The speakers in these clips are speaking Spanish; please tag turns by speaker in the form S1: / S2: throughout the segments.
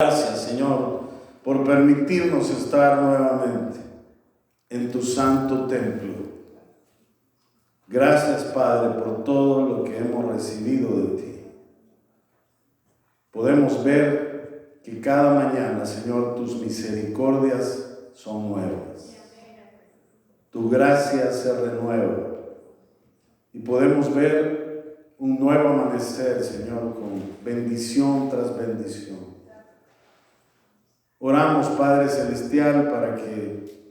S1: Gracias, Señor, por permitirnos estar nuevamente en tu santo templo. Gracias, Padre, por todo lo que hemos recibido de ti. Podemos ver que cada mañana, Señor, tus misericordias son nuevas. Tu gracia se renueva. Y podemos ver un nuevo amanecer, Señor, con bendición tras bendición. Oramos, Padre Celestial, para que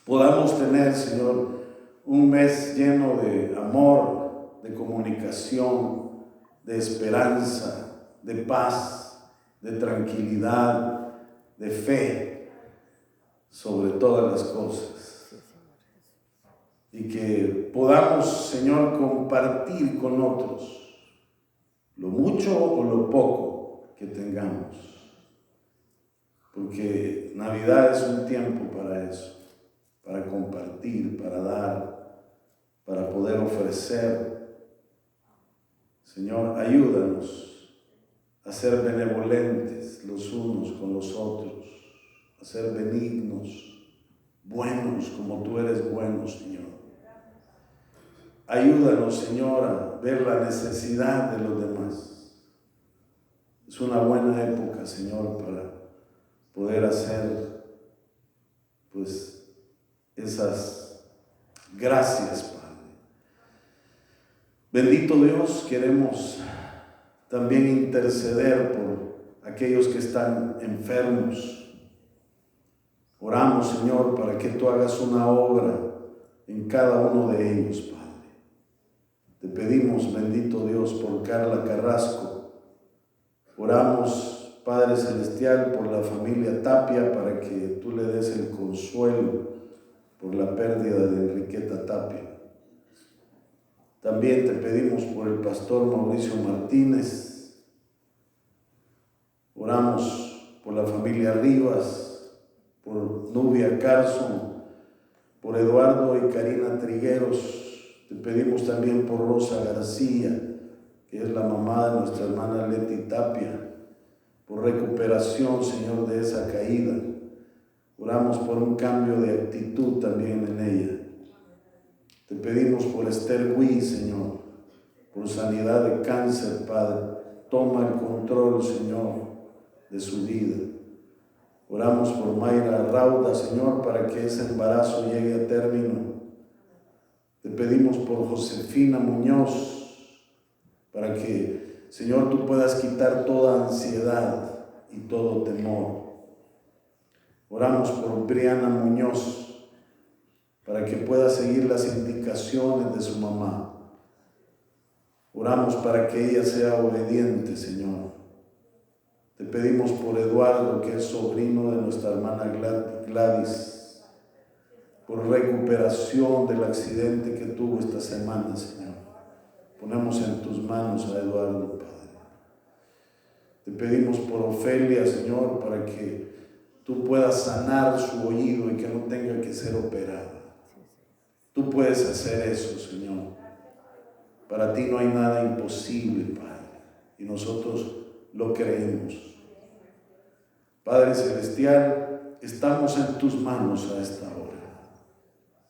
S1: podamos tener, Señor, un mes lleno de amor, de comunicación, de esperanza, de paz, de tranquilidad, de fe, sobre todas las cosas. Y que podamos, Señor, compartir con otros lo mucho o lo poco que tengamos. Porque Navidad es un tiempo para eso, para compartir, para dar, para poder ofrecer. Señor, ayúdanos a ser benevolentes los unos con los otros, a ser benignos, buenos como tú eres bueno, Señor. Ayúdanos, Señor, a ver la necesidad de los demás. Es una buena época, Señor, para poder hacer, pues, esas gracias, Padre. Bendito Dios, queremos también interceder por aquellos que están enfermos. Oramos, Señor, para que tú hagas una obra en cada uno de ellos, Padre. Te pedimos, bendito Dios, por Carla Carrasco. Oramos, Padre Celestial, por la familia Tapia, para que tú le des el consuelo por la pérdida de Enriqueta Tapia. También te pedimos por el pastor Mauricio Martínez. Oramos por la familia Rivas, por Nubia Carson, por Eduardo y Karina Trigueros. Te pedimos también por Rosa García, que es la mamá de nuestra hermana Leti Tapia, por recuperación, Señor, de esa caída. Oramos por un cambio de actitud también en ella. Te pedimos por Esther Gui, Señor, por sanidad de cáncer, Padre. Toma el control, Señor, de su vida. Oramos por Mayra Rauda, Señor, para que ese embarazo llegue a término. Te pedimos por Josefina Muñoz, para que, Señor, tú puedas quitar toda ansiedad y todo temor. Oramos por Briana Muñoz, para que pueda seguir las indicaciones de su mamá. Oramos para que ella sea obediente, Señor. Te pedimos por Eduardo, que es sobrino de nuestra hermana Gladys, por recuperación del accidente que tuvo esta semana, Señor. Ponemos en tus manos a Eduardo, Padre. Te pedimos por Ofelia, Señor, para que tú puedas sanar su oído y que no tenga que ser operada. Tú puedes hacer eso, Señor. Para ti no hay nada imposible, Padre, y nosotros lo creemos. Padre Celestial, estamos en tus manos a esta hora.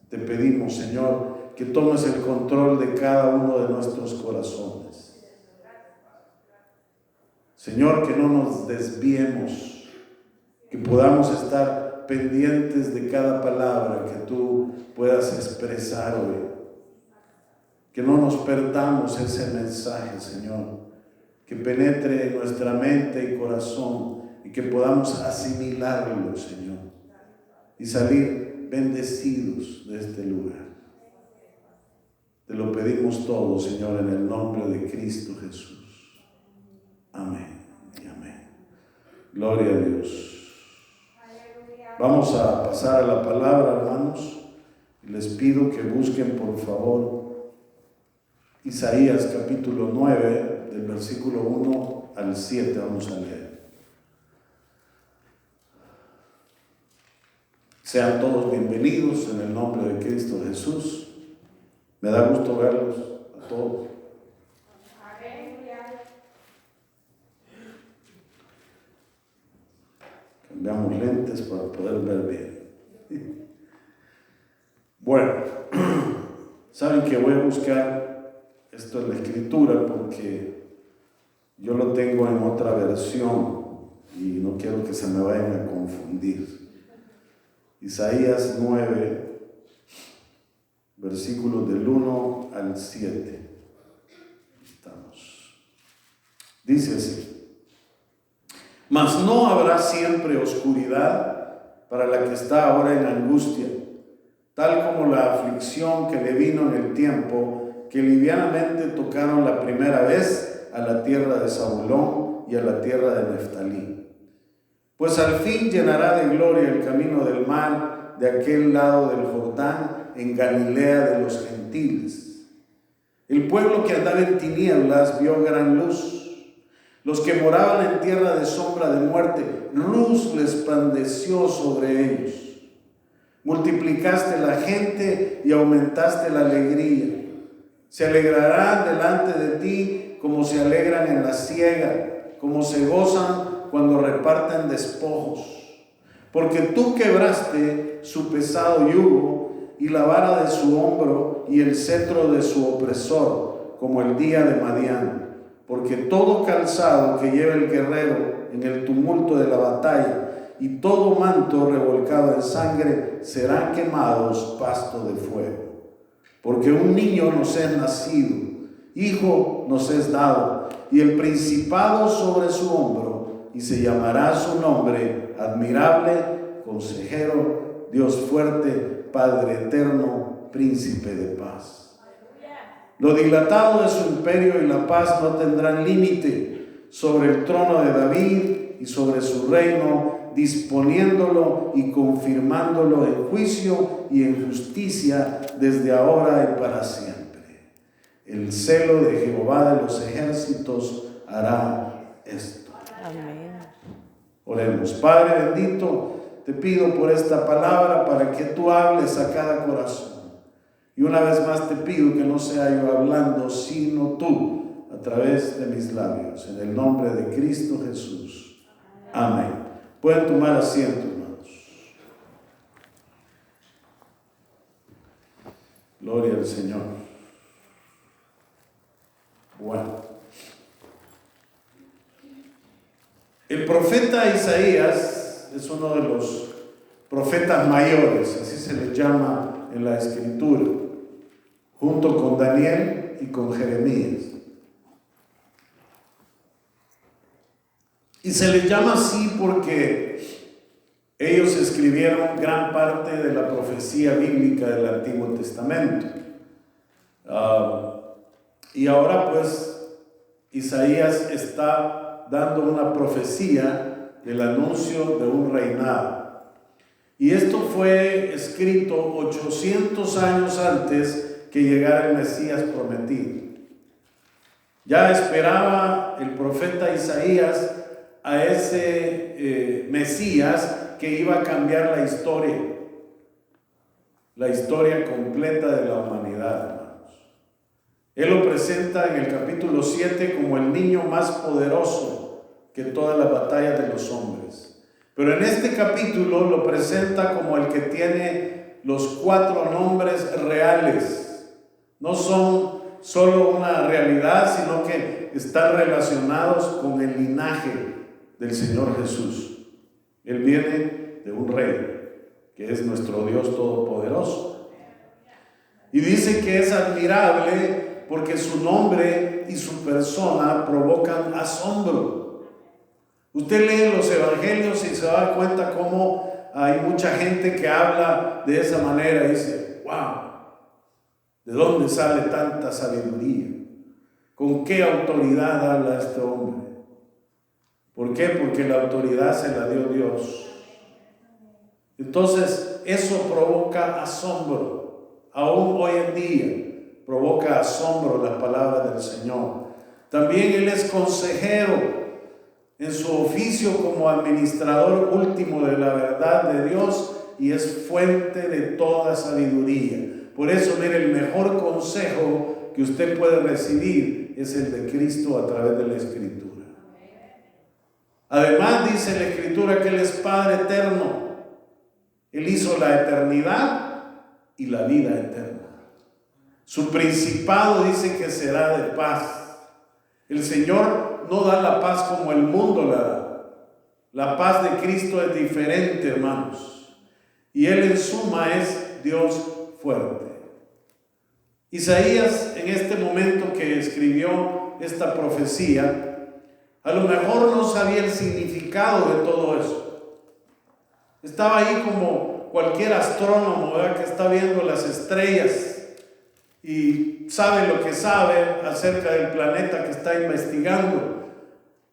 S1: Te pedimos, Señor, que tomes el control de cada uno de nuestros corazones. Señor, que no nos desviemos, que podamos estar pendientes de cada palabra que tú puedas expresar hoy. Que no nos perdamos ese mensaje, Señor, que penetre en nuestra mente y corazón y que podamos asimilarlo, Señor, y salir bendecidos de este lugar. Te lo pedimos todo, Señor, en el nombre de Cristo Jesús. Amén y amén. Gloria a Dios. Vamos a pasar a la palabra, hermanos. Les pido que busquen, por favor, Isaías capítulo 9, del versículo 1 al 7, vamos a leer. Sean todos bienvenidos en el nombre de Cristo Jesús. Me da gusto verlos a todos. Cambiamos lentes para poder ver bien. Bueno, saben que voy a buscar esto en la escritura porque yo lo tengo en otra versión y no quiero que se me vayan a confundir. Isaías 9, versículos del 1 al 7. Estamos. Dice así: mas no habrá siempre oscuridad para la que está ahora en angustia, tal como la aflicción que le vino en el tiempo que livianamente tocaron la primera vez a la tierra de Zabulón y a la tierra de Neftalí. Pues al fin llenará de gloria el camino del mar de aquel lado del Jordán, en Galilea de los gentiles. El pueblo que andaba en tinieblas vio gran luz. Los que moraban en tierra de sombra de muerte, luz resplandeció sobre ellos. Multiplicaste la gente y aumentaste la alegría. Se alegrarán delante de ti como se alegran en la siega, como se gozan cuando reparten despojos. Porque tú quebraste su pesado yugo y la vara de su hombro y el cetro de su opresor, como el día de Madián. Porque todo calzado que lleva el guerrero en el tumulto de la batalla y todo manto revolcado en sangre serán quemados pasto de fuego. Porque un niño nos es nacido, hijo nos es dado, y el principado sobre su hombro, y se llamará su nombre admirable, consejero, Dios fuerte, Padre eterno, príncipe de paz. Lo dilatado de su imperio y la paz no tendrán límite sobre el trono de David y sobre su reino, disponiéndolo y confirmándolo en juicio y en justicia desde ahora y para siempre. El celo de Jehová de los ejércitos hará esto.
S2: Amén.
S1: Oremos. Padre bendito, te pido por esta palabra para que tú hables a cada corazón. Y una vez más te pido que no sea yo hablando, sino tú a través de mis labios. En el nombre de Cristo Jesús. Amén. Pueden tomar asiento, hermanos. Gloria al Señor. Bueno. El profeta Isaías es uno de los profetas mayores, así se les llama en la Escritura, junto con Daniel y con Jeremías. Y se les llama así porque ellos escribieron gran parte de la profecía bíblica del Antiguo Testamento. Y ahora pues Isaías está dando una profecía del anuncio de un reinado. Y esto fue escrito 800 años antes que llegara el Mesías prometido. Ya esperaba el profeta Isaías a ese Mesías que iba a cambiar la historia completa de la humanidad, hermanos. Él lo presenta en el capítulo 7 como el niño más poderoso que todas las batallas de los hombres. Pero en este capítulo lo presenta como el que tiene los 4 nombres reales. No son solo una realidad, sino que están relacionados con el linaje del Señor Jesús. Él viene de un rey, que es nuestro Dios Todopoderoso. Y dice que es admirable porque su nombre y su persona provocan asombro. Usted lee los evangelios y se va a dar cuenta cómo hay mucha gente que habla de esa manera y dice: wow, ¿de dónde sale tanta sabiduría? ¿Con qué autoridad habla este hombre? ¿Por qué? Porque la autoridad se la dio Dios. Entonces eso provoca asombro. Aún hoy en día provoca asombro las palabras del Señor. También Él es consejero en su oficio como administrador último de la verdad de Dios y es fuente de toda sabiduría. Por eso, mire, el mejor consejo que usted puede recibir es el de Cristo a través de la Escritura. Además, dice la Escritura que Él es Padre eterno. Él hizo la eternidad y la vida eterna. Su principado dice que será de paz. El Señor no da la paz como el mundo la da. La paz de Cristo es diferente, hermanos. Y Él en suma es Dios fuerte. Isaías, en este momento que escribió esta profecía, a lo mejor no sabía el significado de todo eso. Estaba ahí como cualquier astrónomo, ¿verdad?, que está viendo las estrellas y sabe lo que sabe acerca del planeta que está investigando,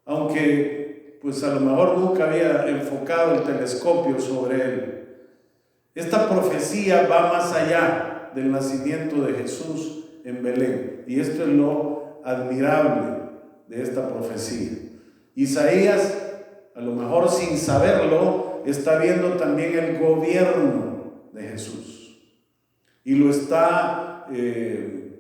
S1: aunque pues a lo mejor nunca había enfocado el telescopio sobre él. Esta profecía va más allá del nacimiento de Jesús en Belén, y esto es lo admirable de esta profecía. Isaías, a lo mejor sin saberlo, está viendo también el gobierno de Jesús y lo está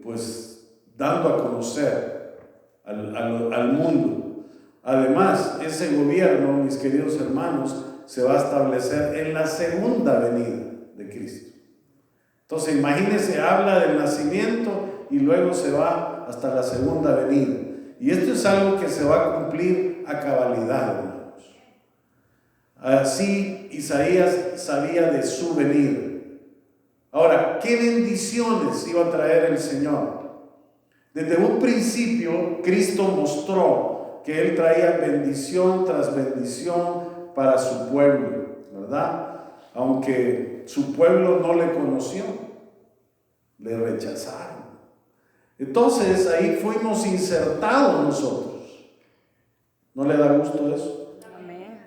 S1: pues dando a conocer al mundo. Además, ese gobierno, mis queridos hermanos, se va a establecer en la segunda venida de Cristo. Entonces, imagínense, habla del nacimiento y luego se va hasta la segunda venida. Y esto es algo que se va a cumplir a cabalidad, hermanos. Así Isaías sabía de su venida. Ahora, ¿qué bendiciones iba a traer el Señor? Desde un principio, Cristo mostró que Él traía bendición tras bendición para su pueblo, ¿verdad? Aunque su pueblo no le conoció, le rechazaron. Entonces ahí fuimos insertados nosotros. ¿No le da gusto eso? Amén.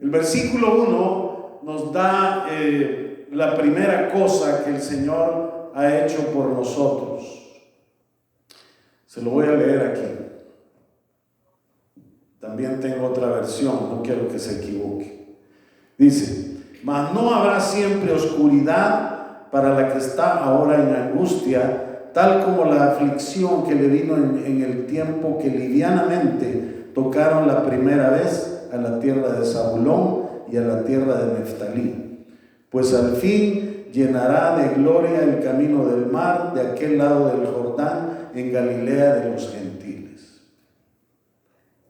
S1: El versículo 1 nos da la primera cosa que el Señor ha hecho por nosotros. Se lo voy a leer aquí. También tengo otra versión, no quiero que se equivoque. Dice: mas no habrá siempre oscuridad para la que está ahora en angustia, tal como la aflicción que le vino en el tiempo que livianamente tocaron la primera vez a la tierra de Zabulón y a la tierra de Neftalí. Pues al fin llenará de gloria el camino del mar de aquel lado del Jordán, en Galilea de los gentiles.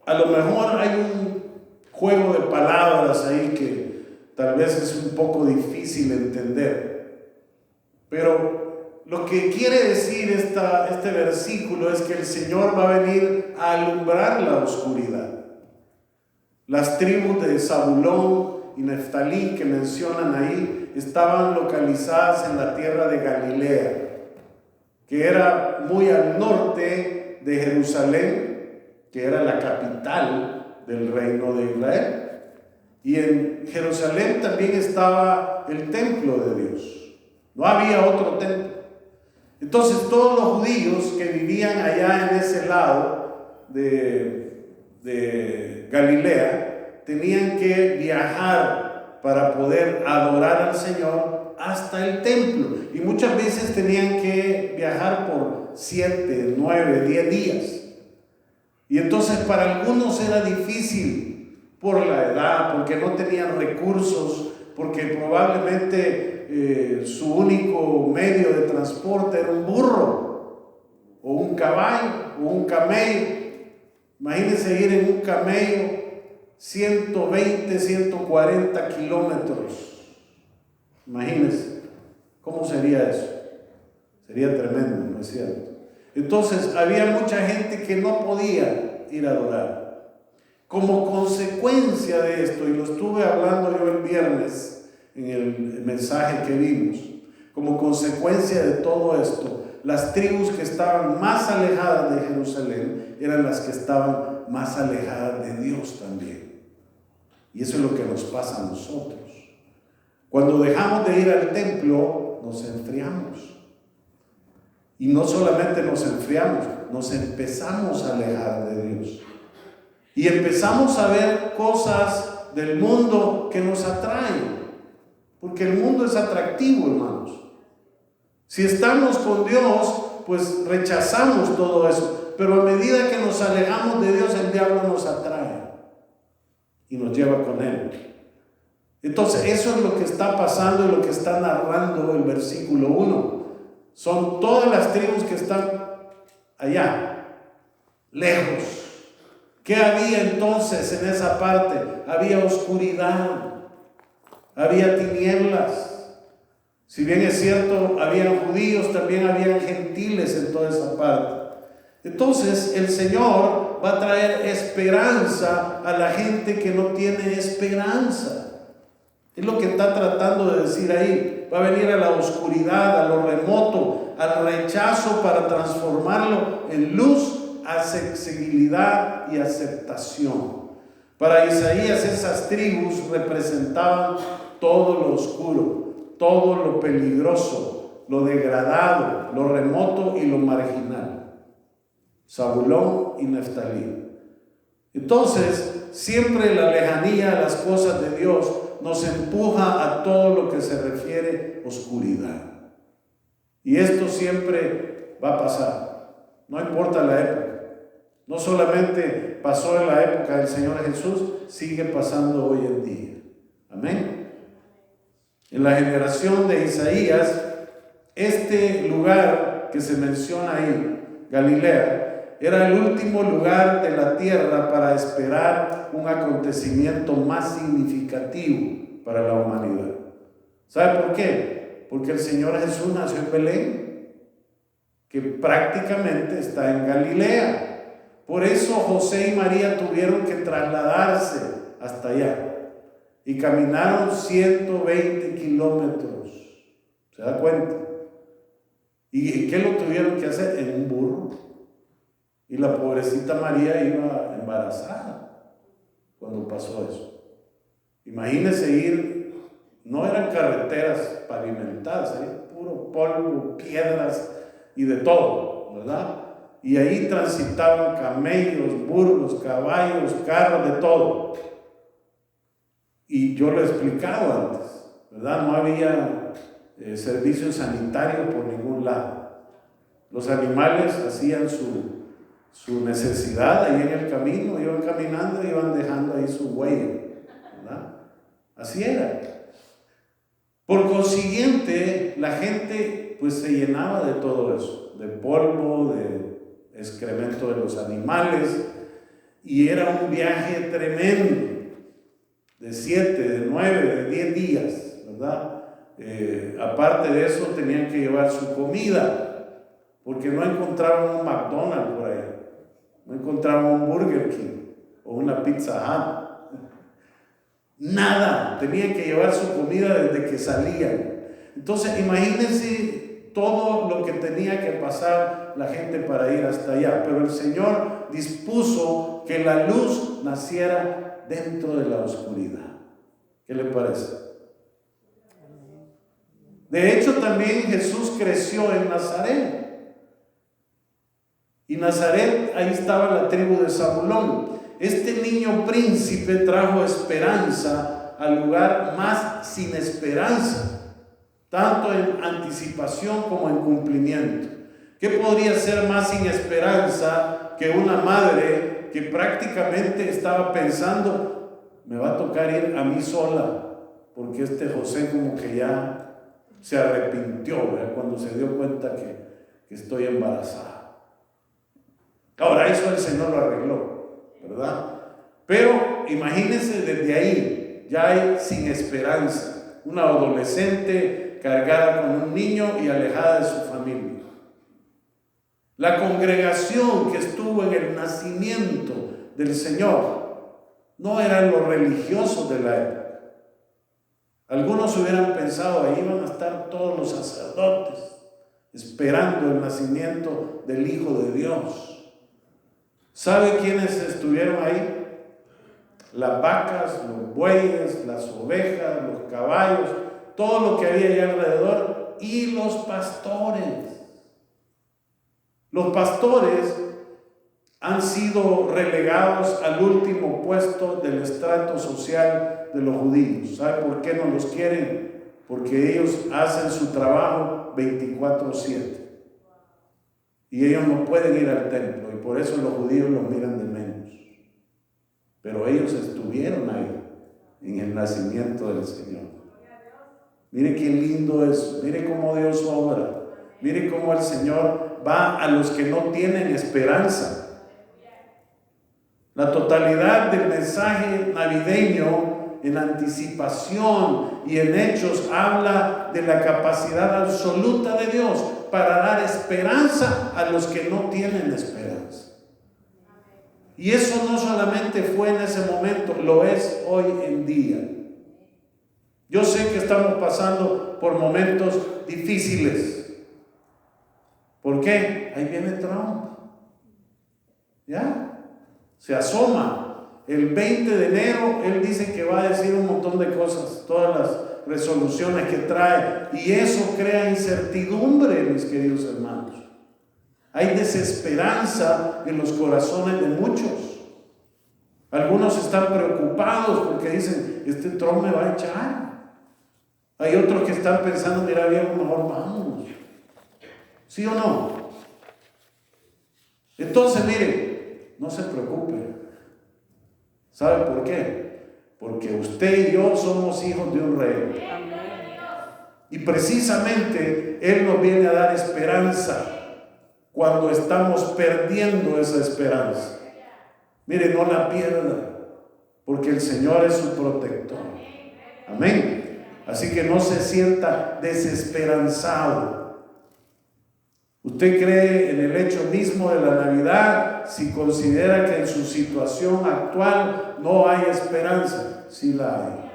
S1: A lo mejor hay un juego de palabras ahí que tal vez es un poco difícil entender, pero lo que quiere decir este versículo es que el Señor va a venir a alumbrar la oscuridad. Las tribus de Zabulón y Neftalí que mencionan ahí estaban localizadas en la tierra de Galilea, que era muy al norte de Jerusalén, que era la capital del reino de Israel. Y en Jerusalén también estaba el templo de Dios. No había otro templo. Entonces todos los judíos que vivían allá en ese lado de Galilea tenían que viajar para poder adorar al Señor hasta el templo. Y muchas veces tenían que viajar por 7, 9, 10 días. Y entonces para algunos era difícil por la edad, porque no tenían recursos, porque probablemente su único medio de transporte era un burro o un caballo o un camello. Imagínense ir en un camello 120, 140 kilómetros. Imagínense cómo sería eso. Sería tremendo, ¿no es cierto? Entonces había mucha gente que no podía ir a adorar. Como consecuencia de esto, y lo estuve hablando yo el viernes en el mensaje que vimos, como consecuencia de todo esto, las tribus que estaban más alejadas de Jerusalén eran las que estaban más alejadas de Dios también. Y eso es lo que nos pasa a nosotros. Cuando dejamos de ir al templo, nos enfriamos. Y no solamente nos enfriamos, nos empezamos a alejar de Dios. Y empezamos a ver cosas del mundo que nos atraen. Porque el mundo es atractivo, hermanos. Si estamos con Dios, pues rechazamos todo eso. Pero a medida que nos alejamos de Dios, el diablo nos atrae. y nos lleva con Él. Entonces, eso es lo que está pasando y lo que está narrando el versículo 1. Son todas las tribus que están allá, lejos. ¿Qué había entonces en esa parte? Había oscuridad, había tinieblas. Si bien es cierto, habían judíos, también habían gentiles en toda esa parte. Entonces el Señor va a traer esperanza a la gente que no tiene esperanza. Es lo que está tratando de decir ahí. Va a venir a la oscuridad, a lo remoto, al rechazo para transformarlo en luz, accesibilidad y aceptación. Para Isaías esas tribus representaban todo lo oscuro, todo lo peligroso, lo degradado, lo remoto y lo marginal. Zabulón y Neftalí. Entonces, siempre la lejanía a las cosas de Dios nos empuja a todo lo que se refiere a oscuridad. Y esto siempre va a pasar, no importa la época. No solamente pasó en la época del Señor Jesús, sigue pasando hoy en día. Amén. En la generación de Isaías, este lugar que se menciona ahí, Galilea, era el último lugar de la tierra para esperar un acontecimiento más significativo para la humanidad. ¿Sabe por qué? Porque el Señor Jesús nació en Belén, que prácticamente está en Galilea. Por eso José y María tuvieron que trasladarse hasta allá y caminaron 120 kilómetros. ¿Se da cuenta? ¿Y qué lo tuvieron que hacer? En un burro. Y la pobrecita María iba embarazada cuando pasó eso. Imagínense ir, no eran carreteras pavimentadas, puro polvo, piedras y de todo, ¿verdad? Y ahí transitaban camellos, burros, caballos, carros, de todo. Y yo lo he explicado antes, ¿verdad? No había servicio sanitario por ningún lado. Los animales hacían su necesidad ahí en el camino, iban caminando y iban dejando ahí su huella, ¿verdad? Así era. Por consiguiente, la gente pues se llenaba de todo eso, de polvo, de excremento de los animales, y era un viaje tremendo, de 7, de 9, de 10 días, ¿verdad? Aparte de eso, tenían que llevar su comida, porque no encontraban un McDonald's por ahí, no encontraban un Burger King o una Pizza Hut, nada, tenían que llevar su comida desde que salían. Entonces, imagínense todo lo que tenía que pasar la gente para ir hasta allá. Pero el Señor dispuso que la luz naciera dentro de la oscuridad. ¿Qué le parece? De hecho, también Jesús creció en Nazaret. Y Nazaret, ahí estaba la tribu de Zabulón. Este niño príncipe trajo esperanza al lugar más sin esperanza, tanto en anticipación como en cumplimiento. ¿Qué podría ser más sin esperanza que una madre que prácticamente estaba pensando, me va a tocar ir a mí sola, porque este José como que ya se arrepintió, ¿verdad? Cuando se dio cuenta que estoy embarazada? Ahora eso el Señor lo arregló, ¿verdad? Pero imagínense, desde ahí ya hay sin esperanza, una adolescente cargada con un niño y alejada de su familia. La congregación que estuvo en el nacimiento del Señor no eran los religiosos de la época. Algunos hubieran pensado, ahí van a estar todos los sacerdotes esperando el nacimiento del Hijo de Dios. ¿Sabe quiénes estuvieron ahí? Las vacas, los bueyes, las ovejas, los caballos, todo lo que había allá alrededor, y los pastores. Los pastores han sido relegados al último puesto del estrato social de los judíos. ¿Sabe por qué no los quieren? Porque ellos hacen su trabajo 24/7. Y ellos no pueden ir al templo, y por eso los judíos los miran de menos. pero ellos estuvieron ahí en el nacimiento del Señor. Mire qué lindo es, mire cómo Dios obra, mire cómo el Señor va a los que no tienen esperanza. La totalidad del mensaje navideño en anticipación y en hechos habla de la capacidad absoluta de Dios para dar esperanza a los que no tienen esperanza. Y eso no solamente fue en ese momento, lo es hoy en día. Yo sé que estamos pasando por momentos difíciles. ¿Por qué? Ahí viene Trump. ¿Ya? Se asoma. El 20 de enero él dice que va a decir un montón de cosas, todas las resoluciones que trae, y eso crea incertidumbre, mis queridos hermanos. Hay desesperanza en los corazones de muchos. Algunos están preocupados porque dicen, este Trump me va a echar. Hay otros que están pensando, mira, viejo, mejor vamos. ¿Sí o no? Entonces, mire, no se preocupe. ¿Sabe por qué? Porque usted y yo somos hijos de un rey. Y precisamente Él nos viene a dar esperanza cuando estamos perdiendo esa esperanza. Mire, no la pierda, porque el Señor es su protector. Amén. Así que no se sienta desesperanzado. ¿Usted cree en el hecho mismo de la Navidad si considera que en su situación actual no hay esperanza? Sí la hay.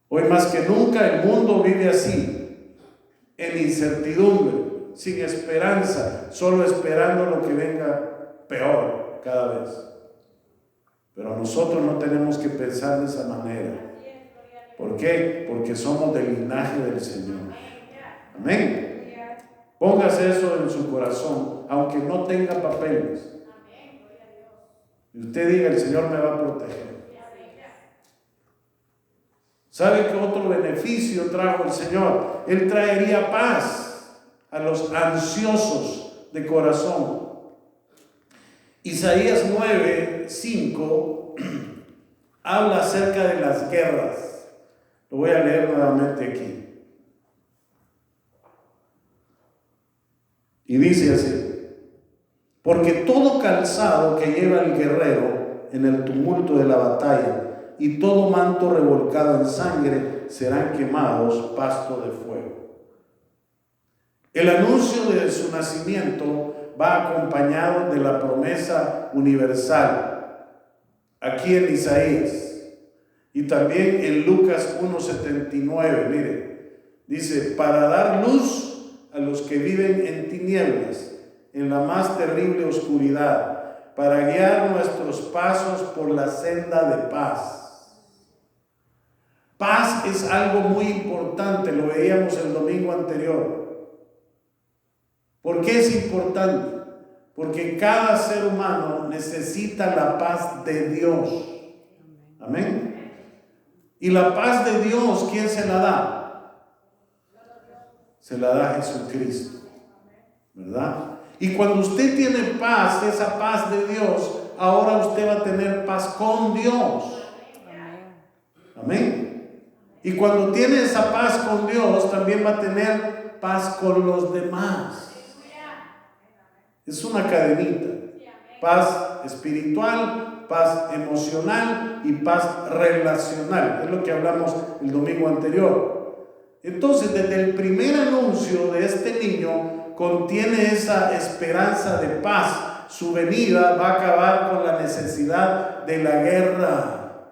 S1: Hoy más que nunca el mundo vive así, en incertidumbre, sin esperanza, solo esperando lo que venga peor cada vez. Pero nosotros no tenemos que pensar de esa manera. ¿Por qué? Porque somos del linaje del Señor. Amén. Póngase eso en su corazón, aunque no tenga papeles. Y usted diga, el Señor me va a proteger. ¿Sabe qué otro beneficio trajo el Señor? Él traería paz a los ansiosos de corazón. Isaías 9:5 habla acerca de las guerras. Lo voy a leer nuevamente aquí. Y dice así: porque todo calzado que lleva el guerrero en el tumulto de la batalla y todo manto revolcado en sangre serán quemados pasto de fuego. El anuncio de su nacimiento va acompañado de la promesa universal aquí en Isaías y también en Lucas 1:79. Mire, dice: para dar luz a los que viven en tinieblas, en la más terrible oscuridad, para guiar nuestros pasos por la senda de paz. Paz es algo muy importante, lo veíamos el domingo anterior. ¿Por qué es importante? Porque cada ser humano necesita la paz de Dios. Amén. Y la paz de Dios, ¿quién se la da? Se la da Jesucristo, ¿verdad? Y cuando usted tiene paz, esa paz de Dios, ahora usted va a tener paz con Dios. Amén. Y cuando tiene esa paz con Dios, también va a tener paz con los demás. Es una cadenita. Paz espiritual, paz emocional y paz relacional. Es lo que hablamos el domingo anterior. Entonces, desde el primer anuncio de este niño contiene esa esperanza de paz. Su venida va a acabar con la necesidad de la guerra.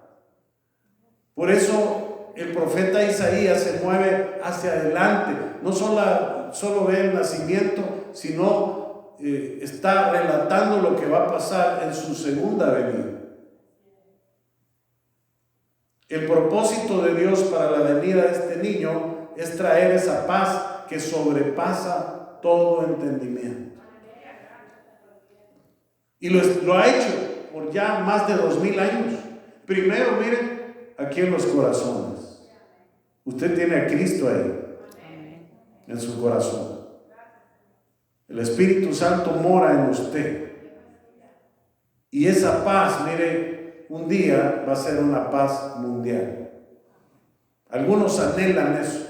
S1: Por eso el profeta Isaías se mueve hacia adelante. No solo ve el nacimiento, sino está relatando lo que va a pasar en su segunda venida. El propósito de Dios para la venida de este niño es traer esa paz que sobrepasa todo entendimiento. Y lo ha hecho por ya más de 2000 años. Primero, miren, aquí en los corazones. Usted tiene a Cristo ahí, en su corazón. El Espíritu Santo mora en usted. Y esa paz, mire, un día va a ser una paz mundial. Algunos anhelan eso.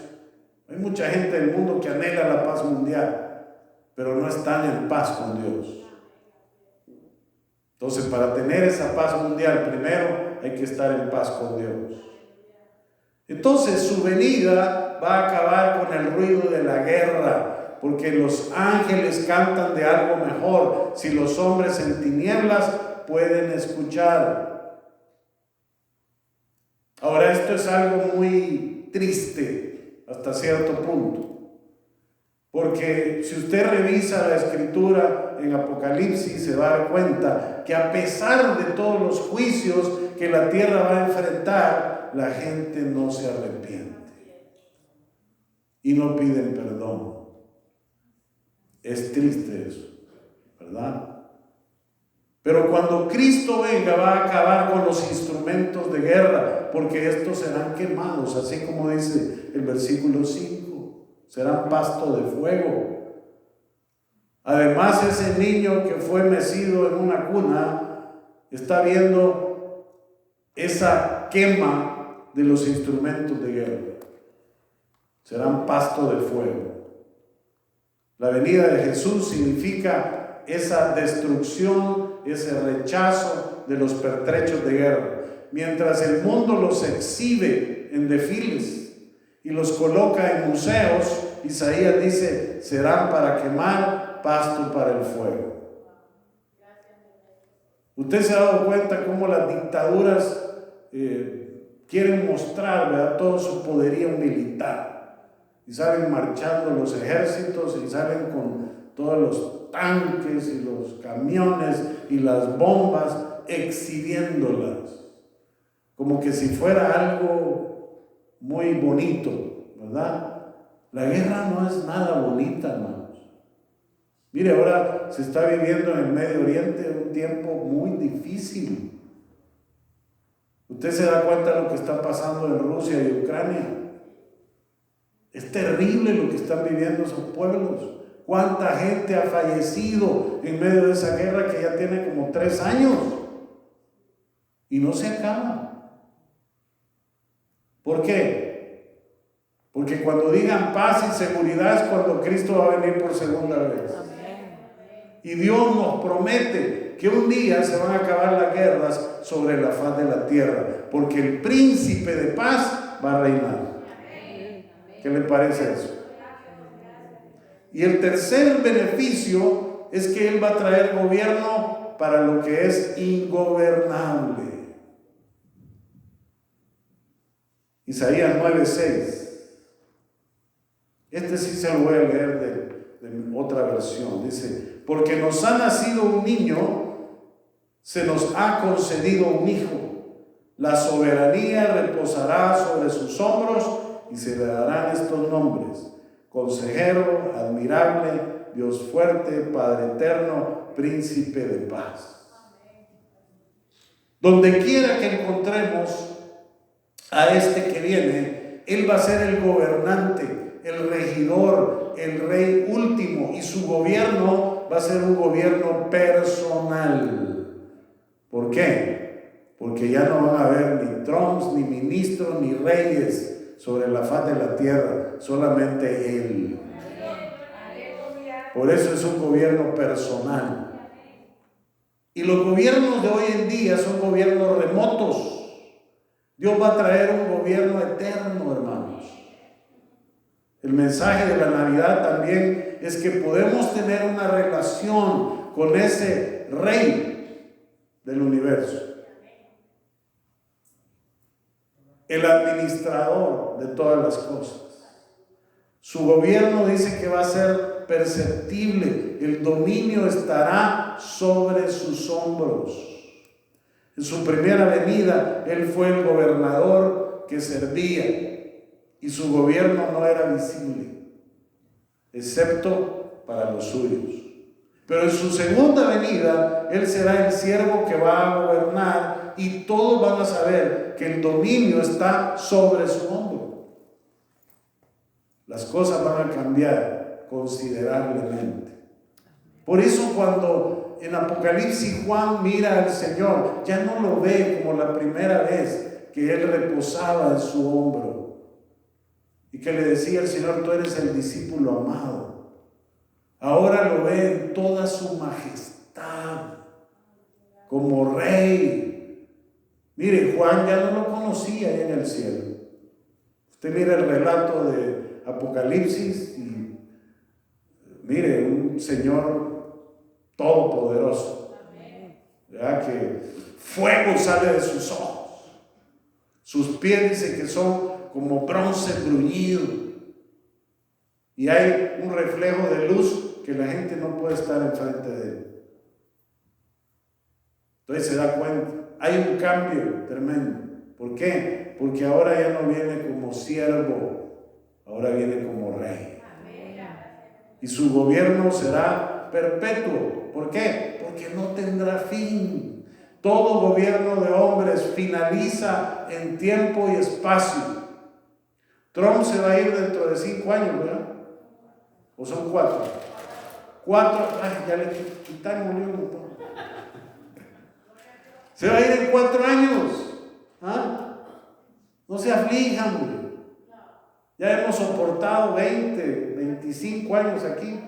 S1: Hay mucha gente del mundo que anhela la paz mundial, pero no están en paz con Dios. Entonces, para tener esa paz mundial, primero hay que estar en paz con Dios. Entonces, su venida va a acabar con el ruido de la guerra, porque los ángeles cantan de algo mejor. Si los hombres en tinieblas pueden escuchar. Ahora, esto es algo muy triste hasta cierto punto, porque si usted revisa la escritura en Apocalipsis, se va a dar cuenta que a pesar de todos los juicios que la tierra va a enfrentar, la gente no se arrepiente y no piden perdón. Es triste eso, ¿verdad? Pero cuando Cristo venga, va a acabar con los instrumentos de guerra, porque estos serán quemados, así como dice el versículo 5, serán pasto de fuego. Además, ese niño que fue mecido en una cuna está viendo esa quema de los instrumentos de guerra. Serán pasto de fuego. La venida de Jesús significa esa destrucción, ese rechazo de los pertrechos de guerra. Mientras el mundo los exhibe en desfiles y los coloca en museos, Isaías dice, serán para quemar, pasto para el fuego. Usted se ha dado cuenta cómo las dictaduras quieren mostrar, ¿verdad?, todo su poderío militar. Y salen marchando los ejércitos y salen con todos los tanques y los camiones y las bombas exhibiéndolas, como que si fuera algo muy bonito, ¿verdad? La guerra no es nada bonita, hermanos. Mire, ahora se está viviendo en el Medio Oriente un tiempo muy difícil. Usted se da cuenta de lo que está pasando en Rusia y Ucrania. Es terrible lo que están viviendo esos pueblos. ¿Cuánta gente ha fallecido en medio de esa guerra que ya tiene como 3 años? Y no se acaba. ¿Por qué? Porque cuando digan paz y seguridad es cuando Cristo va a venir por segunda vez. Y Dios nos promete que un día se van a acabar las guerras sobre la faz de la tierra, porque el príncipe de paz va a reinar. ¿Qué le parece eso? Y el tercer beneficio es que Él va a traer gobierno para lo que es ingobernable. Isaías 9:6. Este sí se lo voy a leer de otra versión. Dice, porque nos ha nacido un niño, se nos ha concedido un hijo. La soberanía reposará sobre sus hombros y se le darán estos nombres: Consejero, Admirable, Dios fuerte, Padre eterno, Príncipe de paz. Donde quiera que encontremos a este que viene, Él va a ser el gobernante, el regidor, el rey último, y su gobierno va a ser un gobierno personal. ¿Por qué? Porque ya no van a haber ni Trumps, ni ministros, ni reyes sobre la faz de la tierra, solamente Él. Por eso es un gobierno personal. Y los gobiernos de hoy en día son gobiernos remotos. Dios va a traer un gobierno eterno, hermanos. El mensaje de la Navidad también es que podemos tener una relación con ese Rey del universo, el administrador de todas las cosas. Su gobierno dice que va a ser perceptible, el dominio estará sobre sus hombros. En su primera venida, Él fue el gobernador que servía y su gobierno no era visible, excepto para los suyos. Pero en su segunda venida, Él será el siervo que va a gobernar y todos van a saber que el dominio está sobre su hombro. Las cosas van a cambiar considerablemente. Por eso cuando en Apocalipsis Juan mira al Señor, ya no lo ve como la primera vez que él reposaba en su hombro y que le decía al Señor: tú eres el discípulo amado. Ahora lo ve en toda su majestad, como rey. Mire, Juan ya no lo conocía ahí en el cielo. Usted mira el relato de Apocalipsis y mire, un Señor todopoderoso, ¿verdad? Que fuego sale de sus ojos. Sus pies dice que son como bronce bruñido. Y hay un reflejo de luz que la gente no puede estar enfrente de él. Entonces se da cuenta, hay un cambio tremendo. ¿Por qué? Porque ahora ya no viene como siervo, ahora viene como rey. Y su gobierno será perpetuo. ¿Por qué? Porque no tendrá fin. Todo gobierno de hombres finaliza en tiempo y espacio. Trump se va a ir dentro de 5 años, ¿verdad? ¿O son 4? 4, ay, ya le quitamos un montón. Se va a ir en 4 años. ¿Ah? No se aflijan, hombre. Ya hemos soportado 20, 25 años aquí.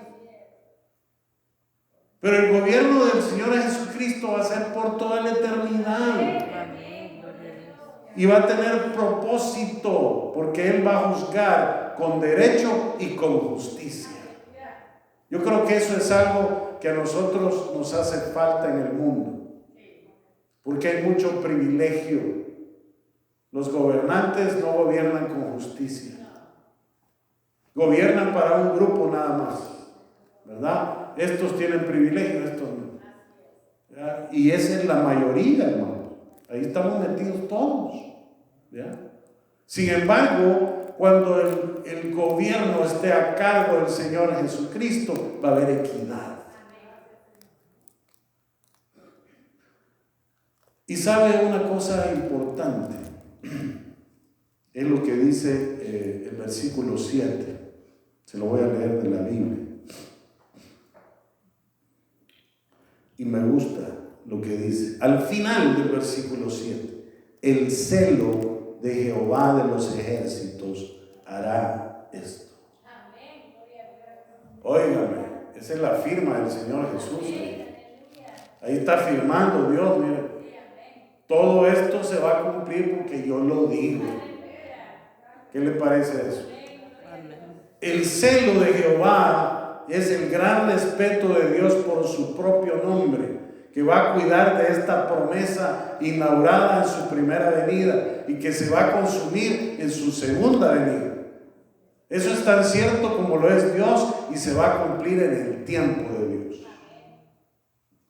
S1: Pero el gobierno del Señor Jesucristo va a ser por toda la eternidad. Y va a tener propósito, porque Él va a juzgar con derecho y con justicia. Yo creo que eso es algo que a nosotros nos hace falta en el mundo, porque hay mucho privilegio. Los gobernantes no gobiernan con justicia. Gobiernan para un grupo nada más, ¿verdad? Estos tienen privilegio, estos no. ¿Verdad? Y esa es la mayoría, hermano. Ahí estamos metidos todos, ¿verdad? Sin embargo, cuando el gobierno esté a cargo del Señor Jesucristo, va a haber equidad. Y sabe una cosa importante, es lo que dice el versículo 7. Se lo voy a leer de la Biblia. Y me gusta lo que dice. Al final del versículo 7, el celo de Jehová de los ejércitos hará esto. Óigame, esa es la firma del Señor Jesús. Ahí está firmando Dios, mire. Todo esto se va a cumplir porque yo lo digo. ¿Qué le parece eso? El celo de Jehová es el gran respeto de Dios por su propio nombre, que va a cuidar de esta promesa inaugurada en su primera venida y que se va a consumir en su segunda venida. Eso es tan cierto como lo es Dios y se va a cumplir en el tiempo de Dios.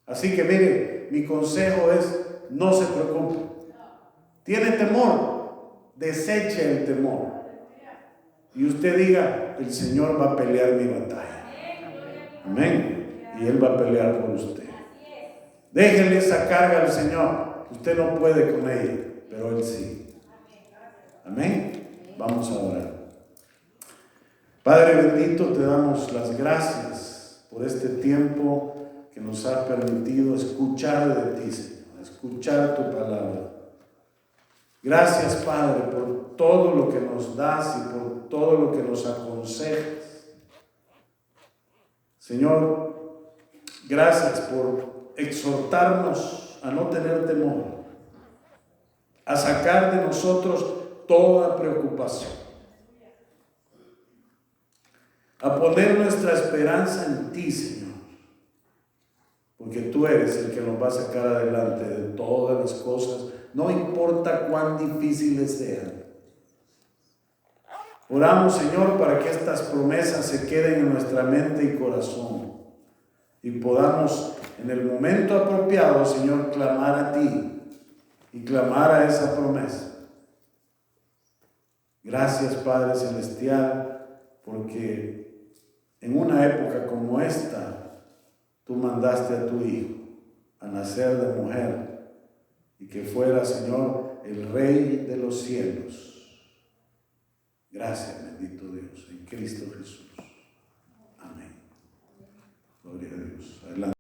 S1: Así que mire, mi consejo es: no se preocupe. ¿Tiene temor? Deseche el temor. Y usted diga: el Señor va a pelear mi batalla. Amén. Y Él va a pelear por usted. Déjenle esa carga al Señor. Usted no puede con ella, pero Él sí. Amén. Vamos a orar. Padre bendito, te damos las gracias por este tiempo que nos ha permitido escuchar de ti, Señor, escuchar tu palabra. Gracias, Padre, por todo lo que nos das y por todo lo que nos aconsejas. Señor, gracias por exhortarnos a no tener temor, a sacar de nosotros toda preocupación, a poner nuestra esperanza en ti, Señor, porque tú eres el que nos va a sacar adelante de todas las cosas, no importa cuán difíciles sean. Oramos, Señor, para que estas promesas se queden en nuestra mente y corazón y podamos en el momento apropiado, Señor, clamar a ti y clamar a esa promesa. Gracias, Padre Celestial, porque en una época como esta, tú mandaste a tu Hijo a nacer de mujer y que fuera, Señor, el Rey de los cielos. Gracias, bendito Dios, en Cristo Jesús. Amén. Gloria a Dios. Adelante.